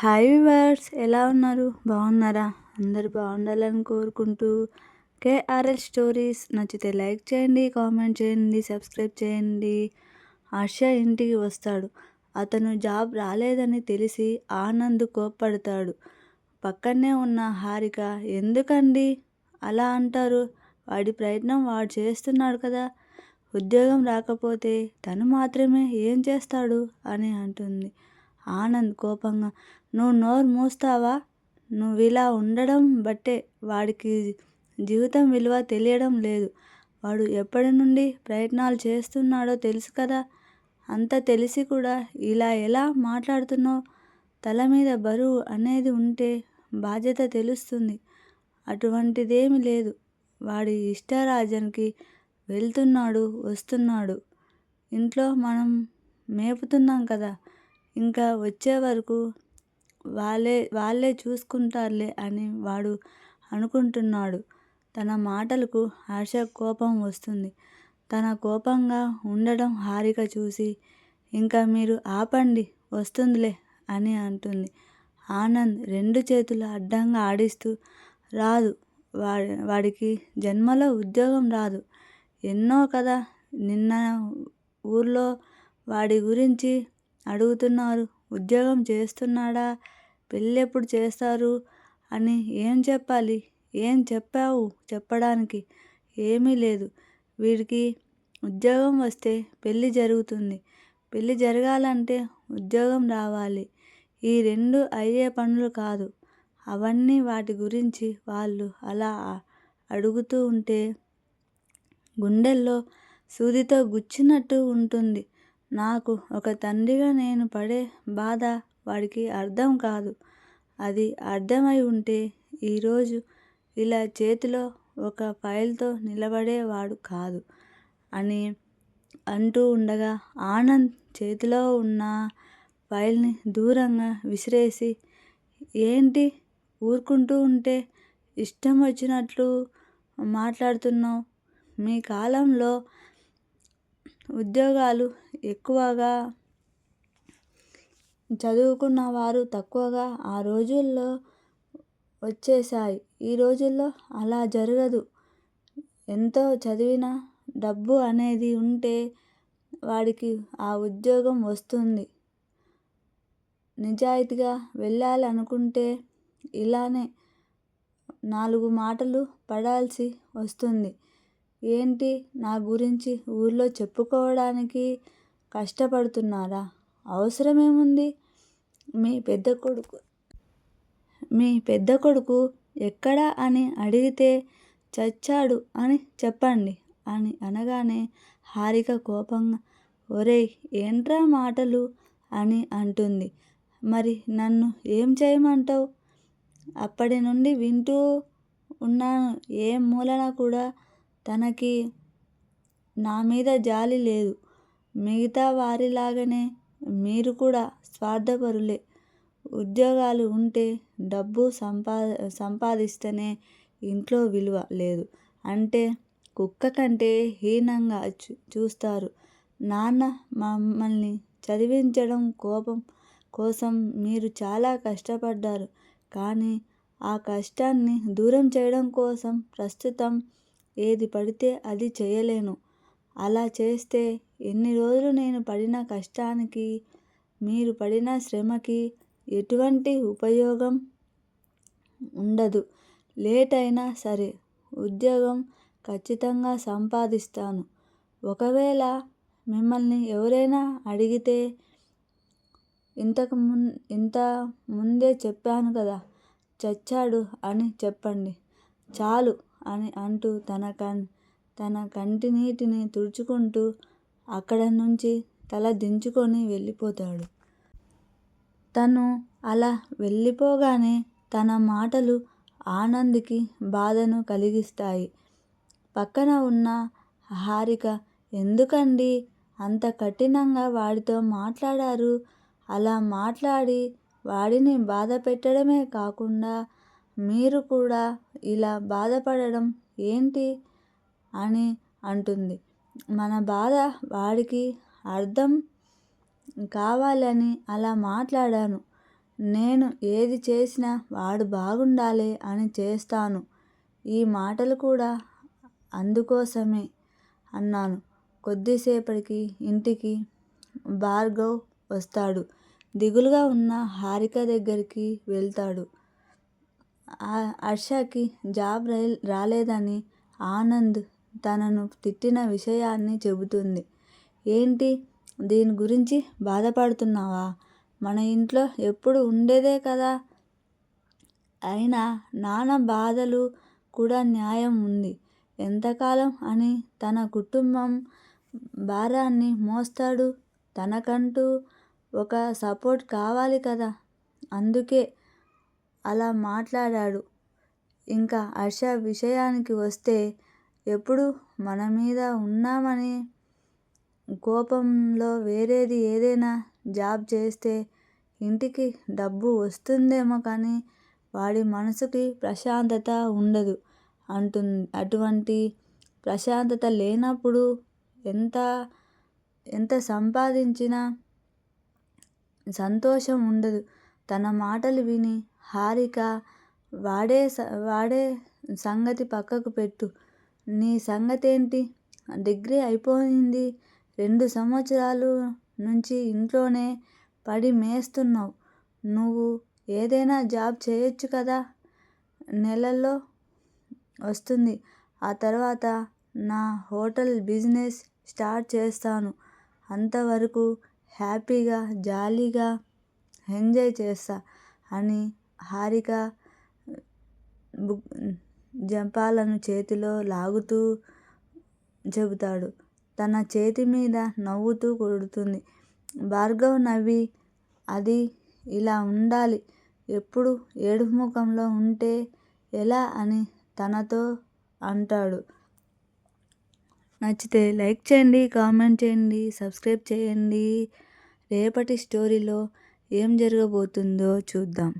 Hi viewers, ఎలా ఉన్నారు? బాగున్నారా? అందరూ బాగుండాలని కోరుకుంటూ కేఆర్ఎల్ స్టోరీస్ నచ్చితే లైక్ చేయండి, కామెంట్ చేయండి, సబ్స్క్రైబ్ చేయండి. హర్ష ఇంటికి వస్తాడు. అతను జాబ్ రాలేదని తెలిసి ఆనంద్ కోప్పడతాడు. పక్కనే ఉన్న హారిక, ఎందుకండి అలా అంటారు? వాడి ప్రయత్నం వాడు చేస్తున్నాడు కదా. ఉద్యోగం రాకపోతే తను మాత్రమే ఏం చేస్తాడు అని అంటుంది. ఆనంద్ కోపంగా, నువ్వు నోరు మూస్తావా? నువ్విలా ఉండడం బట్టే వాడికి జీవితం విలువ తెలియడం లేదు. వాడు ఎప్పటి నుండి ప్రయత్నాలు చేస్తున్నాడో తెలుసు కదా. అంత తెలిసి కూడా ఇలా ఎలా మాట్లాడుతున్నావు? తల మీద బరువు అనేది ఉంటే బాధ్యత తెలుస్తుంది. అటువంటిదేమీ లేదు. వాడి ఇష్టరాజ్యానికి వెళ్తున్నాడు, వస్తున్నాడు. ఇంట్లో మనం మేపుతున్నాం కదా. ఇంకా వచ్చే వరకు వాళ్ళే చూసుకుంటారులే అని వాడు అనుకుంటున్నాడు. తన మాటలకు హర్ష కోపం వస్తుంది. తన కోపంగా ఉండడం హారిక చూసి, ఇంకా మీరు ఆపండి, వస్తుందిలే అని అంటుంది. ఆనంద్ రెండు చేతులు అడ్డంగా ఆడిస్తూ, రాదు, వాడికి జన్మలో ఉద్యోగం రాదు. ఎన్నో కదా. నిన్న ఊర్లో వాడి గురించి అడుగుతున్నారు. ఉద్యోగం చేస్తున్నాడా, పెళ్ళెప్పుడు చేస్తారు అని ఏం చెప్పాలి? ఏం చెప్పావు చెప్పడానికి? ఏమీ లేదు. వీడికి ఉద్యోగం వస్తే పెళ్ళి జరుగుతుంది. పెళ్ళి జరగాలంటే ఉద్యోగం రావాలి. ఈ రెండు అయ్యే పనులు కాదు. అవన్నీ వాటి గురించి వాళ్ళు అలా అడుగుతూ ఉంటే గుండెల్లో సూదితో గుచ్చినట్టు ఉంటుంది. నాకు ఒక తండ్రిగా నేను పడే బాధ వాడికి అర్థం కాదు. అది అర్థమై ఉంటే ఈరోజు ఇలా చేతిలో ఒక ఫైల్తో నిలబడేవాడు కాదు అని అంటూ ఉండగా ఆనంద్ చేతిలో ఉన్న ఫైల్ని దూరంగా విసిరేసి, ఏంటి ఊరుకుంటూ ఉంటే ఇష్టం వచ్చినట్లు మాట్లాడుతున్నావు? మీ కాలంలో ఉద్యోగాలు ఎక్కువగా, చదువుకున్న వారు తక్కువగా ఆ రోజుల్లో వచ్చేసాయి. ఈ రోజుల్లో అలా జరగదు. ఎంతో చదివినా డబ్బు అనేది ఉంటే వాడికి ఆ ఉద్యోగం వస్తుంది. నిజాయితీగా వెళ్ళాలనుకుంటే ఇలానే 4 మాటలు పడాల్సి వస్తుంది. ఏంటి నా గురించి ఊర్లో చెప్పుకోవడానికి కష్టపడుతున్నారా? అవసరమేముంది? మీ పెద్ద కొడుకు ఎక్కడా అని అడిగితే చచ్చాడు అని చెప్పండి అని అనగానే హారిక కోపంగా, ఒరేయ్ ఏంట్రా మాటలు అని అంటుంది. మరి నన్ను ఏం చేయమంటావు? అప్పటి నుండి వింటూ ఉన్నాను. ఏ మూలన కూడా తనకి నా మీద జాలి లేదు. మిగతా వారిలాగానే మీరు కూడా స్వార్థపరులే. ఉద్యోగాలు ఉంటే డబ్బు సంపాదిస్తేనే ఇంట్లో విలువ లేదు అంటే కుక్క కంటే హీనంగా చూస్తారు. నాన్న మమ్మల్ని చదివించడం కోసం మీరు చాలా కష్టపడ్డారు. కానీ ఆ కష్టాన్ని దూరం చేయడం కోసం ప్రస్తుతం ఏది పడితే అది చేయలేను. అలా చేస్తే ఎన్ని రోజులు నేను పడిన కష్టానికి, మీరు పడిన శ్రమకి ఎటువంటి ఉపయోగం ఉండదు. లేట్ అయినా సరే ఉద్యోగం ఖచ్చితంగా సంపాదిస్తాను. ఒకవేళ మిమ్మల్ని ఎవరైనా అడిగితే ఇంత ముందే చెప్పాను కదా, చచ్చాడు అని చెప్పండి చాలు అని అంటూ తన కంటి నీటిని తుడుచుకుంటూ అక్కడ నుంచి తల దించుకొని వెళ్ళిపోతాడు. తను అలా వెళ్ళిపోగానే తన మాటలు ఆనంద్కి బాధను కలిగిస్తాయి. పక్కన ఉన్న హారిక, ఎందుకండి అంత కఠినంగా వాడితో మాట్లాడారు? అలా మాట్లాడి వాడిని బాధ పెట్టడమే కాకుండా మీరు కూడా ఇలా బాధపడడం ఏంటి అని అంటుంది. మన బాధ వాడికి అర్థం కావాలని అలా మాట్లాడాను. నేను ఏది చేసినా వాడు బాగుండాలి అని చేస్తాను. ఈ మాటలు కూడా అందుకోసమే అన్నాను. కొద్దిసేపటికి ఇంటికి భార్గవ్ వస్తాడు. దిగులుగా ఉన్న హారిక దగ్గరికి వెళ్తాడు. హర్షకి జాబ్ రాలేదని ఆనంద్ తనను తిట్టిన విషయాన్ని చెబుతుంది. ఏంటి, దీని గురించి బాధపడుతున్నావా? మన ఇంట్లో ఎప్పుడు ఉండేదే కదా. అయినా నాన్న బాధలు కూడా న్యాయం ఉంది. ఎంతకాలం అని తన కుటుంబం భారాన్ని మోస్తాడు? తనకంటూ ఒక సపోర్ట్ కావాలి కదా. అందుకే అలా మాట్లాడాడు. ఇంకా హర్ష విషయానికి వస్తే, ఎప్పుడు మన మీద ఉన్నామని కోపంలో వేరేది ఏదైనా జాబ్ చేస్తే ఇంటికి డబ్బు వస్తుందేమో కానీ వాడి మనసుకి ప్రశాంతత ఉండదు అటువంటి ప్రశాంతత లేనప్పుడు ఎంత సంపాదించినా సంతోషం ఉండదు. తన మాటలు విని హారిక, వాడే సంగతి పక్కకు పెట్టు. నీ సంగతేంటి? డిగ్రీ అయిపోయింది. 2 సంవత్సరాలు నుంచి ఇంట్లోనే పడి మేస్తున్నావు. నువ్వు ఏదైనా జాబ్ చేయొచ్చు కదా. నెలలో వస్తుంది. ఆ తర్వాత నా హోటల్ బిజినెస్ స్టార్ట్ చేస్తాను. అంతవరకు హ్యాపీగా జాలీగా ఎంజాయ్ చేస్తా అని హారిక జంపాలను చేతిలో లాగుతూ చెబుతాడు. తన చేతి మీద నవ్వుతూ కొడుతుంది. భార్గవ్ నవ్వి, అది ఇలా ఉండాలి, ఎప్పుడు ఏడుపు ముఖంలో ఉంటే ఎలా అని తనతో అంటాడు. నచ్చితే లైక్ చేయండి, కామెంట్ చేయండి, సబ్స్క్రైబ్ చేయండి. రేపటి స్టోరీలో ఏం జరగబోతుందో చూద్దాం.